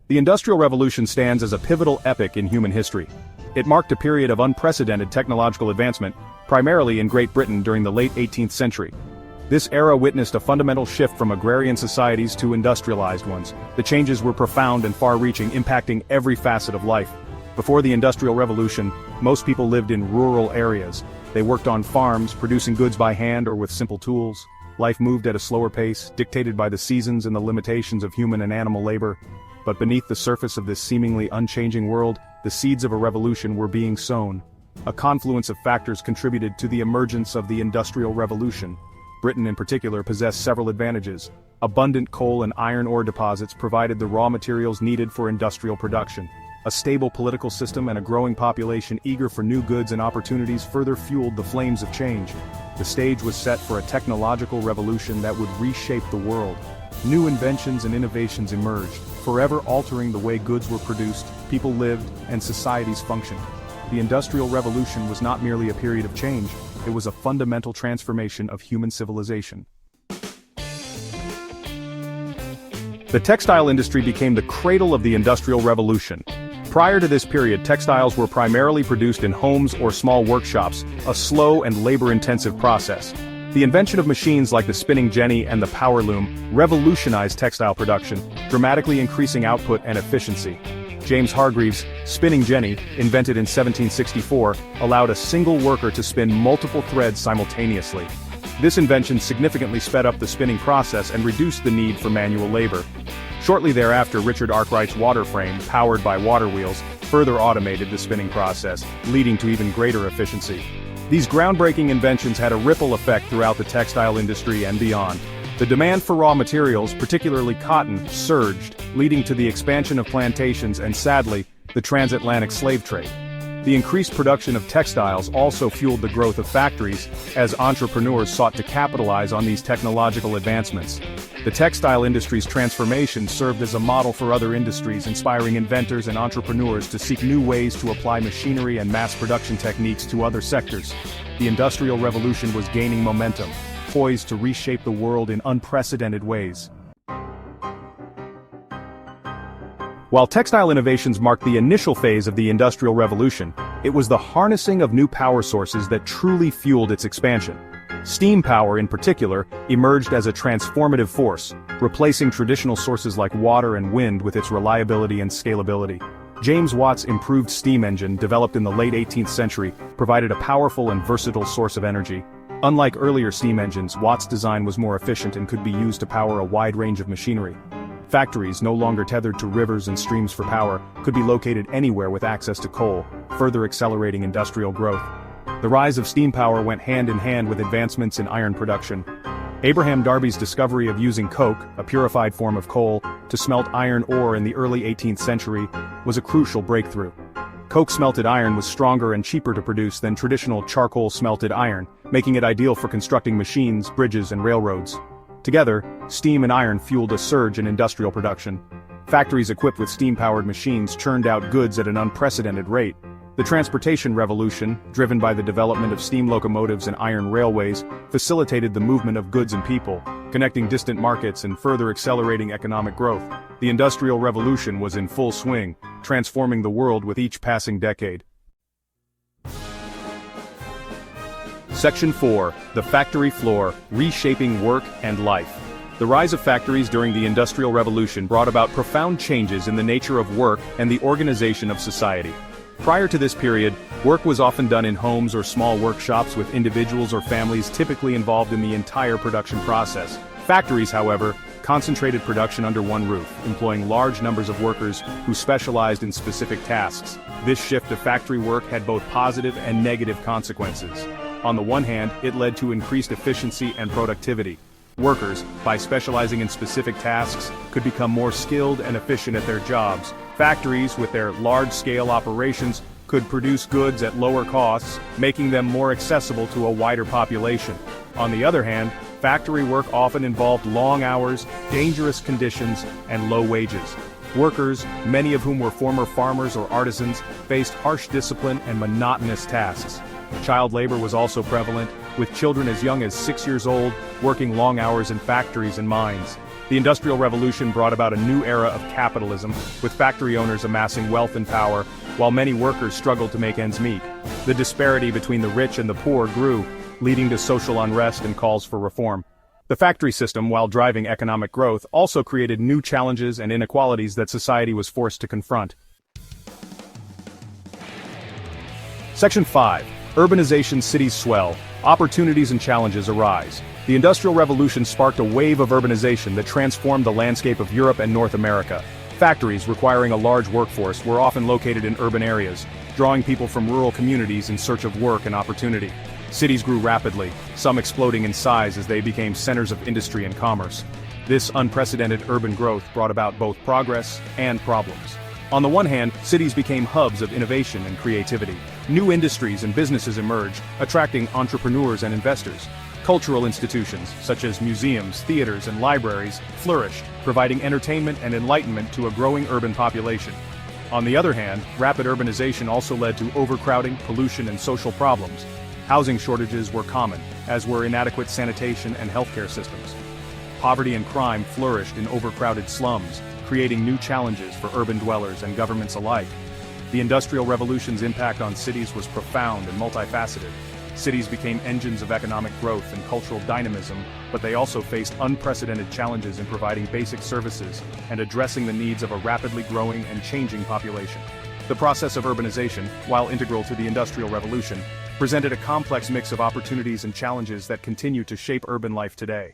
The Industrial Revolution stands as a pivotal epoch in human history. It marked a period of unprecedented technological advancement, primarily in Great Britain during the late 18th century. This era witnessed a fundamental shift from agrarian societies to industrialized ones. The changes were profound and far-reaching, impacting every facet of life. Before the Industrial Revolution, most people lived in rural areas. They worked on farms, producing goods by hand or with simple tools. Life moved at a slower pace, dictated by the seasons and the limitations of human and animal labor. But beneath the surface of this seemingly unchanging world, the seeds of a revolution were being sown. A confluence of factors contributed to the emergence of the Industrial Revolution. Britain in particular possessed several advantages. Abundant coal and iron ore deposits provided the raw materials needed for industrial production. A stable political system and a growing population eager for new goods and opportunities further fueled the flames of change. The stage was set for a technological revolution that would reshape the world. New inventions and innovations emerged, forever altering the way goods were produced, people lived, and societies functioned. The Industrial Revolution was not merely a period of change, it was a fundamental transformation of human civilization. The textile industry became the cradle of the Industrial Revolution. Prior to this period, textiles were primarily produced in homes or small workshops, a slow and labor-intensive process. The invention of machines like the spinning jenny and the power loom revolutionized textile production, dramatically increasing output and efficiency. James Hargreaves' spinning jenny, invented in 1764, allowed a single worker to spin multiple threads simultaneously. This invention significantly sped up the spinning process and reduced the need for manual labor. Shortly thereafter, Richard Arkwright's water frame, powered by water wheels, further automated the spinning process, leading to even greater efficiency. These groundbreaking inventions had a ripple effect throughout the textile industry and beyond. The demand for raw materials, particularly cotton, surged, leading to the expansion of plantations and, sadly, the transatlantic slave trade. The increased production of textiles also fueled the growth of factories, as entrepreneurs sought to capitalize on these technological advancements. The textile industry's transformation served as a model for other industries, inspiring inventors and entrepreneurs to seek new ways to apply machinery and mass production techniques to other sectors. The Industrial Revolution was gaining momentum, poised to reshape the world in unprecedented ways. While textile innovations marked the initial phase of the Industrial Revolution, it was the harnessing of new power sources that truly fueled its expansion. Steam power, in particular, emerged as a transformative force, replacing traditional sources like water and wind with its reliability and scalability. James Watt's improved steam engine, developed in the late 18th century, provided a powerful and versatile source of energy. Unlike earlier steam engines, Watt's design was more efficient and could be used to power a wide range of machinery. Factories, no longer tethered to rivers and streams for power, could be located anywhere with access to coal, further accelerating industrial growth. The rise of steam power went hand in hand with advancements in iron production. Abraham Darby's discovery of using coke, a purified form of coal, to smelt iron ore in the early 18th century was a crucial breakthrough. Coke-smelted iron was stronger and cheaper to produce than traditional charcoal-smelted iron, making it ideal for constructing machines, bridges, and railroads. Together, steam and iron fueled a surge in industrial production. Factories equipped with steam-powered machines churned out goods at an unprecedented rate. The transportation revolution, driven by the development of steam locomotives and iron railways, facilitated the movement of goods and people, connecting distant markets and further accelerating economic growth. The Industrial Revolution was in full swing, transforming the world with each passing decade. Section 4. The Factory Floor, Reshaping Work and Life. The rise of factories during the Industrial Revolution brought about profound changes in the nature of work and the organization of society. Prior to this period, work was often done in homes or small workshops with individuals or families typically involved in the entire production process. Factories, however, concentrated production under one roof, employing large numbers of workers who specialized in specific tasks. This shift to factory work had both positive and negative consequences. On the one hand, it led to increased efficiency and productivity. Workers, by specializing in specific tasks, could become more skilled and efficient at their jobs. Factories, with their large-scale operations, could produce goods at lower costs, making them more accessible to a wider population. On the other hand, factory work often involved long hours, dangerous conditions, and low wages. Workers, many of whom were former farmers or artisans, faced harsh discipline and monotonous tasks. Child labor was also prevalent, with children as young as 6 years old working long hours in factories and mines. The Industrial Revolution brought about a new era of capitalism, with factory owners amassing wealth and power, while many workers struggled to make ends meet. The disparity between the rich and the poor grew, leading to social unrest and calls for reform. The factory system, while driving economic growth, also created new challenges and inequalities that society was forced to confront. Section 5. Urbanization. Cities swell. Opportunities and challenges arise. The Industrial Revolution sparked a wave of urbanization that transformed the landscape of Europe and North America. Factories requiring a large workforce were often located in urban areas, drawing people from rural communities in search of work and opportunity. Cities grew rapidly, some exploding in size as they became centers of industry and commerce. This unprecedented urban growth brought about both progress and problems. On the one hand, cities became hubs of innovation and creativity. New industries and businesses emerged, attracting entrepreneurs and investors. Cultural institutions, such as museums, theaters, and libraries, flourished, providing entertainment and enlightenment to a growing urban population. On the other hand, rapid urbanization also led to overcrowding, pollution, and social problems. Housing shortages were common, as were inadequate sanitation and healthcare systems. Poverty and crime flourished in overcrowded slums, creating new challenges for urban dwellers and governments alike. The Industrial Revolution's impact on cities was profound and multifaceted. Cities became engines of economic growth and cultural dynamism, but they also faced unprecedented challenges in providing basic services and addressing the needs of a rapidly growing and changing population. The process of urbanization, while integral to the Industrial Revolution, presented a complex mix of opportunities and challenges that continue to shape urban life today.